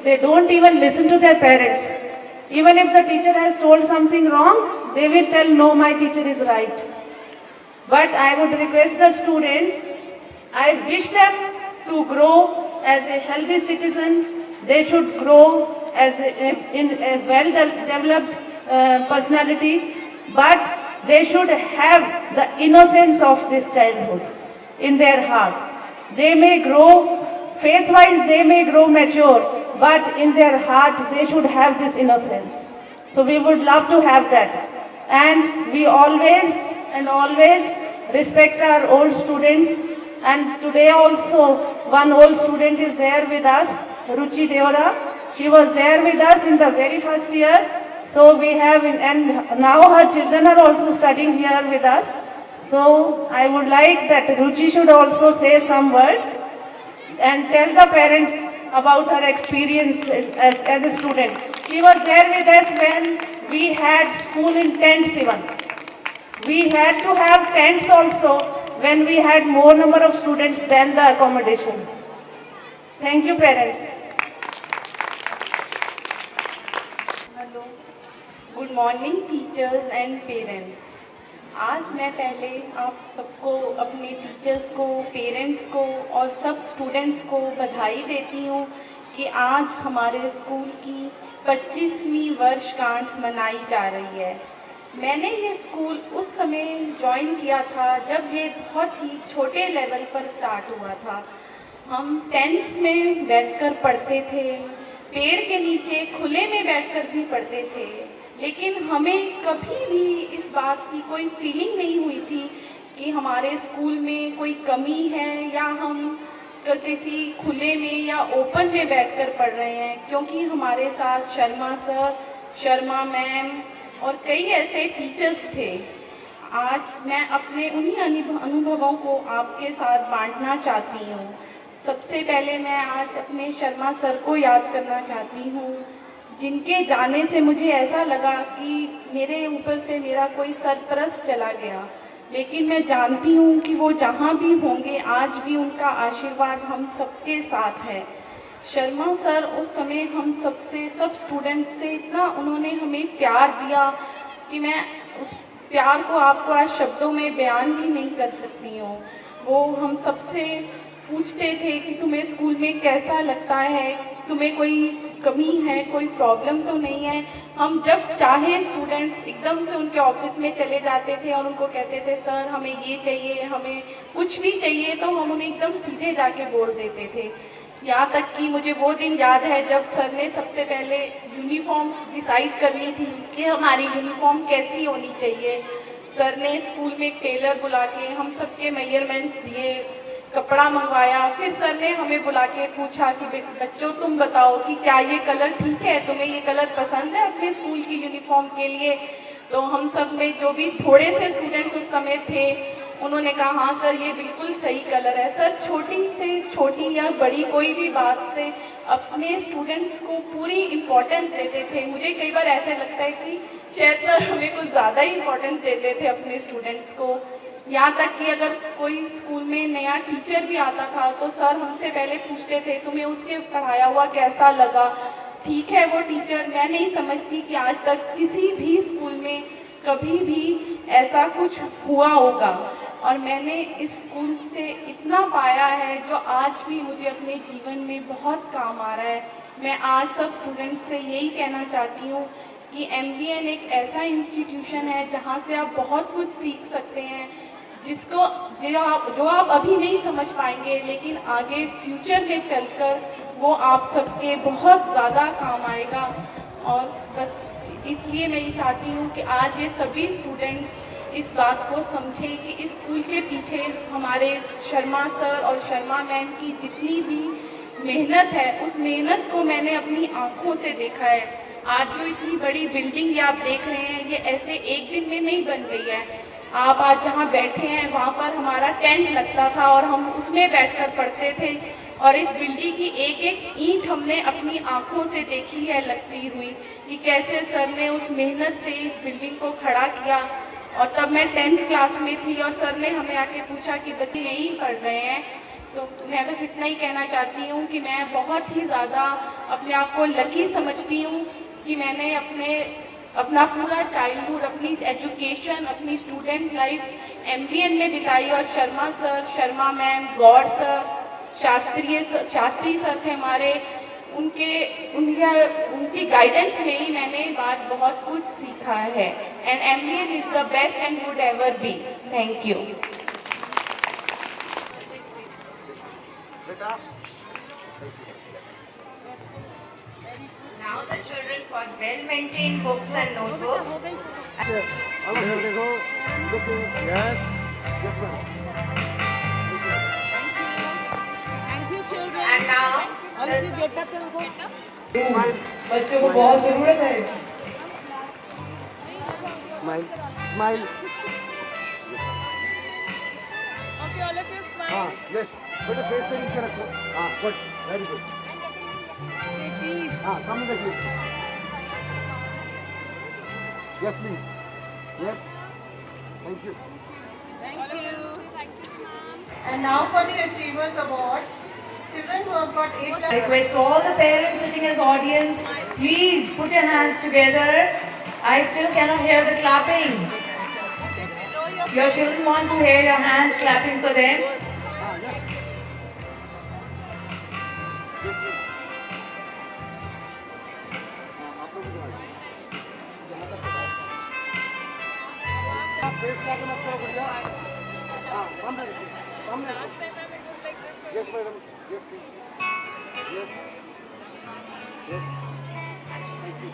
They don't even listen to their parents. Even if the teacher has told something wrong, they will tell, no, my teacher is right. But I would request the students, I wish them to grow as a healthy citizen. They should grow as in a well-developed personality, but they should have the innocence of this childhood in their heart. They may grow, face-wise they may grow mature, but in their heart they should have this innocence. So we would love to have that. And we always respect our old students. And today also one old student is there with us, Ruchi Deora. She was there with us in the very first year. So we have, and now her children are also studying here with us. So I would like that Ruchi should also say some words and tell the parents about her experience as a student. She was there with us when we had school in tents even. We had to have tents also when we had more number of students than the accommodation. Thank you, parents. Hello, good morning teachers and parents. आज मैं पहले आप सबको, अपने teachers को, parents को और सब स्टूडेंट्स को बधाई देती हूँ कि आज हमारे स्कूल की 25वीं वर्षगांठ मनाई जा रही है। मैंने ये स्कूल उस समय ज्वाइन किया था जब ये बहुत ही छोटे लेवल पर स्टार्ट हुआ था। हम टेंट्स में बैठकर पढ़ते थे, पेड़ के नीचे खुले में बैठकर भी पढ़ते थे, लेकिन हमें कभी भी इस बात की कोई फीलिंग नहीं हुई थी कि हमारे स्कूल में कोई कमी है या हम किसी खुले में या ओपन में बैठकर पढ़ रहे हैं, क्योंकि हमारे साथ शर्मा सर, शर्मा मैम और कई ऐसे टीचर्स थे। आज मैं अपने उन्हीं अनुभवों को आपके साथ बांटना चाहती हूँ। सबसे पहले मैं आज अपने शर्मा सर को याद करना चाहती हूँ, जिनके जाने से मुझे ऐसा लगा कि मेरे ऊपर से मेरा कोई सरपरस्त चला गया, लेकिन मैं जानती हूँ कि वो जहाँ भी होंगे आज भी उनका आशीर्वाद हम सबके साथ है। शर्मा सर उस समय हम सब स्टूडेंट से इतना उन्होंने हमें प्यार दिया कि मैं उस प्यार को आपको आज शब्दों में बयान भी नहीं कर सकती हूँ। वो हम सबसे पूछते थे कि तुम्हें स्कूल में कैसा लगता है, तुम्हें कोई कमी है, कोई प्रॉब्लम तो नहीं है। हम जब चाहे स्टूडेंट्स एकदम से उनके ऑफिस में चले जाते थे और उनको कहते थे सर हमें ये चाहिए, हमें कुछ भी चाहिए, तो हम उन्हें एकदम सीधे जाके बोल देते थे। यहाँ तक कि मुझे वो दिन याद है जब सर ने सबसे पहले यूनिफॉर्म डिसाइड करनी थी कि हमारी यूनिफॉर्म कैसी होनी चाहिए। सर ने स्कूल में एक टेलर बुला के हम सबके मेजरमेंट्स दिए, कपड़ा मंगवाया। फिर सर ने हमें बुला के पूछा कि बच्चों तुम बताओ कि क्या ये कलर ठीक है, तुम्हें ये कलर पसंद है अपने स्कूल की यूनिफॉर्म के लिए। तो हम सब ने, जो भी थोड़े से स्टूडेंट्स उस समय थे, उन्होंने कहा हाँ सर ये बिल्कुल सही कलर है। सर छोटी से छोटी या बड़ी कोई भी बात से अपने स्टूडेंट्स को पूरी इम्पोर्टेंस देते थे। मुझे कई बार ऐसे लगता है कि शायद सर हमें कुछ ज़्यादा ही इम्पोर्टेंस देते थे अपने स्टूडेंट्स को। यहाँ तक कि अगर कोई स्कूल में नया टीचर भी आता था तो सर हमसे पहले पूछते थे तुम्हें उसके पढ़ाया हुआ कैसा लगा। ठीक है वो टीचर, मैं नहीं समझती कि आज तक किसी भी स्कूल में कभी भी ऐसा कुछ हुआ होगा, और मैंने इस स्कूल से इतना पाया है जो आज भी मुझे अपने जीवन में बहुत काम आ रहा है। मैं आज सब स्टूडेंट्स से यही कहना चाहती हूँ कि MVN एक ऐसा इंस्टीट्यूशन है जहाँ से आप बहुत कुछ सीख सकते हैं, जो आप अभी नहीं समझ पाएंगे, लेकिन आगे फ्यूचर में चलकर वो आप सबके बहुत ज़्यादा काम आएगा। और बस इसलिए मैं ये चाहती हूँ कि आज ये सभी स्टूडेंट्स इस बात को समझें कि इस स्कूल के पीछे हमारे शर्मा सर और शर्मा मैम की जितनी भी मेहनत है, उस मेहनत को मैंने अपनी आँखों से देखा है। आज जो इतनी बड़ी बिल्डिंग ये आप देख रहे हैं, ये ऐसे एक दिन में नहीं बन गई है। आप आज जहाँ बैठे हैं वहाँ पर हमारा टेंट लगता था और हम उसमें बैठकर पढ़ते थे, और इस बिल्डिंग की एक एक ईंट हमने अपनी आँखों से देखी है लगती हुई कि कैसे सर ने उस मेहनत से इस बिल्डिंग को खड़ा किया। और तब मैं 10th क्लास में थी और सर ने हमें आके पूछा कि बच्चे यहीं पढ़ रहे हैं तो मैं बस इतना ही कहना चाहती हूँ कि मैं बहुत ही ज़्यादा अपने आप को लकी समझती हूँ कि मैंने अपना पूरा चाइल्डहुड, अपनी एजुकेशन, अपनी स्टूडेंट लाइफ एमबीएन में बिताई। और Sharma sir, Sharma ma'am, Gaur sir, Shastri sir थे हमारे, उनकी गाइडेंस में ही मैंने बहुत कुछ सीखा है। And MBN is the best and would ever be. Thank you. Now the children got well-maintained books and notebooks. Thank you, children. And now, All of you get up and go. बच्चों को बहुत जरूरत है इसकी। Smile. Smile. Okay, all of you smile. Yes. Put the face से नीचे रखो. Good. Very good. Say cheese. Come in the clip. Yes, please. Yes. Thank you. Thank you. And now for the Achievers Award. Children who have got 8 I request all the parents sitting as audience, please put your hands together. I still cannot hear the clapping. Your children want to hear your hands clapping for them. Face काटो मत करो गुड़िया. सामने रखो. सामने रखो. Yes, madam. Yes, please. Yes. Yes. Thank you.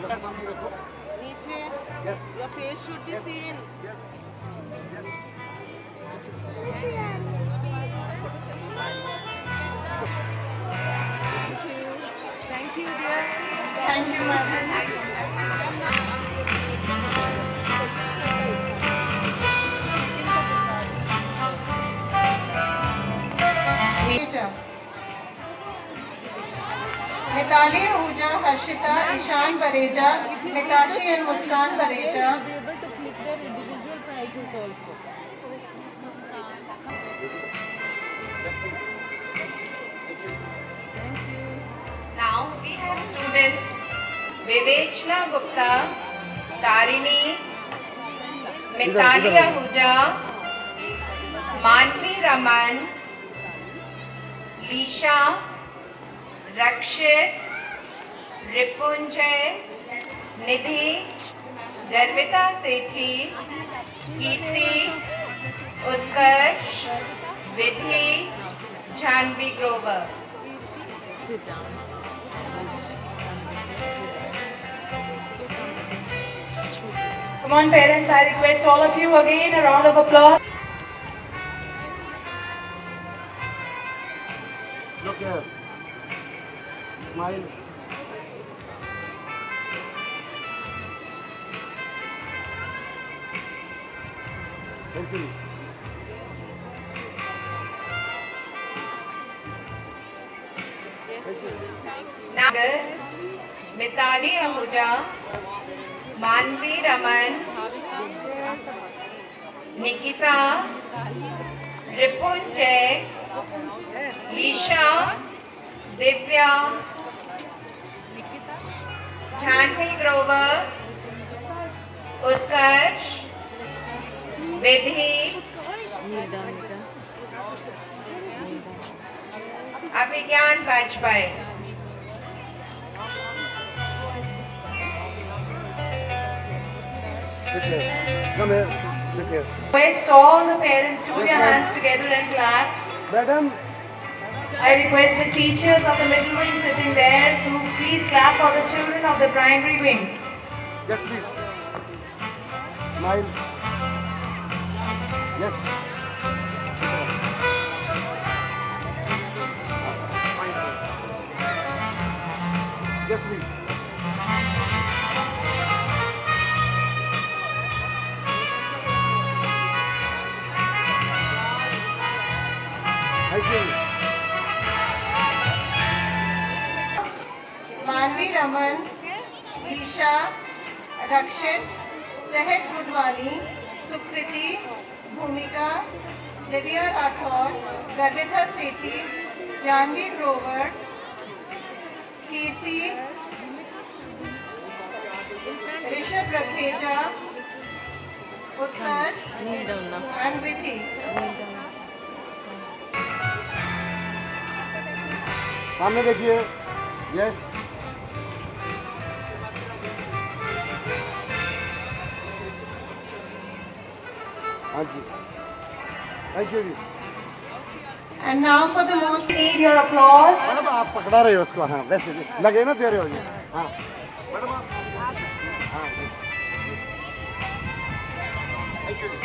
लगा सामने रखो. Niche. Yes. Your face should be seen. Yes. Yes. Thank you, dear. Thank you, madam. Mitali Ahuja, Harshita, Ishan Bareja, Mitashi and Muskan Bareja. Be able to click their individual prizes also. Thank you. now we have students Vivechna Gupta, Tarini, Mitali Ahuja, Manvi Raman, Lisha, Rakshit, Ripunjay, Nidhi, Darvita Sethi, Kirti, Utkarsh, Vidhi, Janvi Grover. Sit down. Come on parents, I request all of you again a round of applause. Look here. Smile. Thank you. Nagar, Mitali Ahuja, Manvi Raman, Nikita, Ripunjay, Lisha, Divya, Janvi Grover, Utkarsh, Vidhi, Kneel down, Nita. Abhigyan Vajpayee. Sit here. Come here. Sit here. Request all the parents to put your hands together and clap. Madam. I request the teachers of the middle wing sitting there to please clap for the children of the primary wing. Yes, please. Smile. Yes. Yes, please. Thank you. मानवी रमन, ईशा, रक्षित, सहज गुडवानी, सुकृति, भूमिका, Divya Rathod, Garvitha Sethi, Janvi Grover, Kirti, Rishabh Rakheja, Utkarsh, Kneel down now. and Vithi. Kneel down. सामने देखिए, yes. हाँ जी, thank you जी। And now for the most Need your applause. Madam आप पकड़ा रहे हो उसको, हाँ वैसे लगे ना दे रहे हो जी, हाँ मैडम आप, हाँ थैंक यू जी।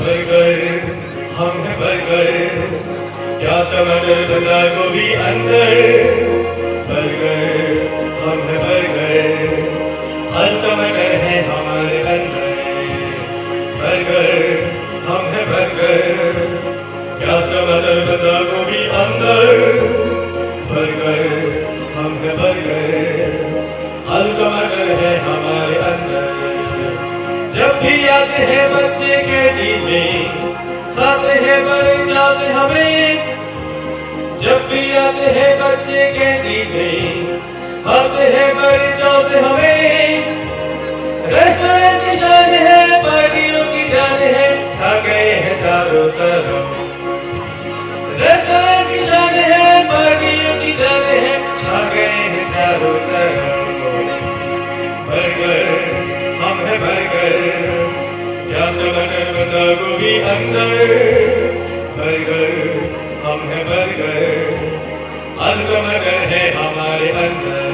बर्गर हम हैं बर्गर, क्या टमाटर बंदा गोभी अंदर। बर्गर हम हैं बर्गर, हर टमाटर है हमारे अंदर। बर्गर हम हैं बर्गर, क्या टमाटर बंदा गोभी अंदर। बर्गर हम हैं बर्गर, हर टमाटर है हमारे अंदर। जब भी आते हैं बच्चे कैंटीन में, खाते हैं बड़े चाव से हमें। जब भी आते हैं बच्चे कैंटीन में, खाते हैं बड़े चाव से हमें। रेस्टोरेंट की शान है, पार्टियों की जान है, छा गए हैं चारों तरफ। रेस्टोरेंट की शान है, पार्टियों की जान है, छा गए हैं चारों तरफ। बर्गर हम हैं बर्गर, क्या टमाटर बंदा गोभी अंदर। बर्गर हम हैं बर्गर, हर टमाटर है हमारे अंदर।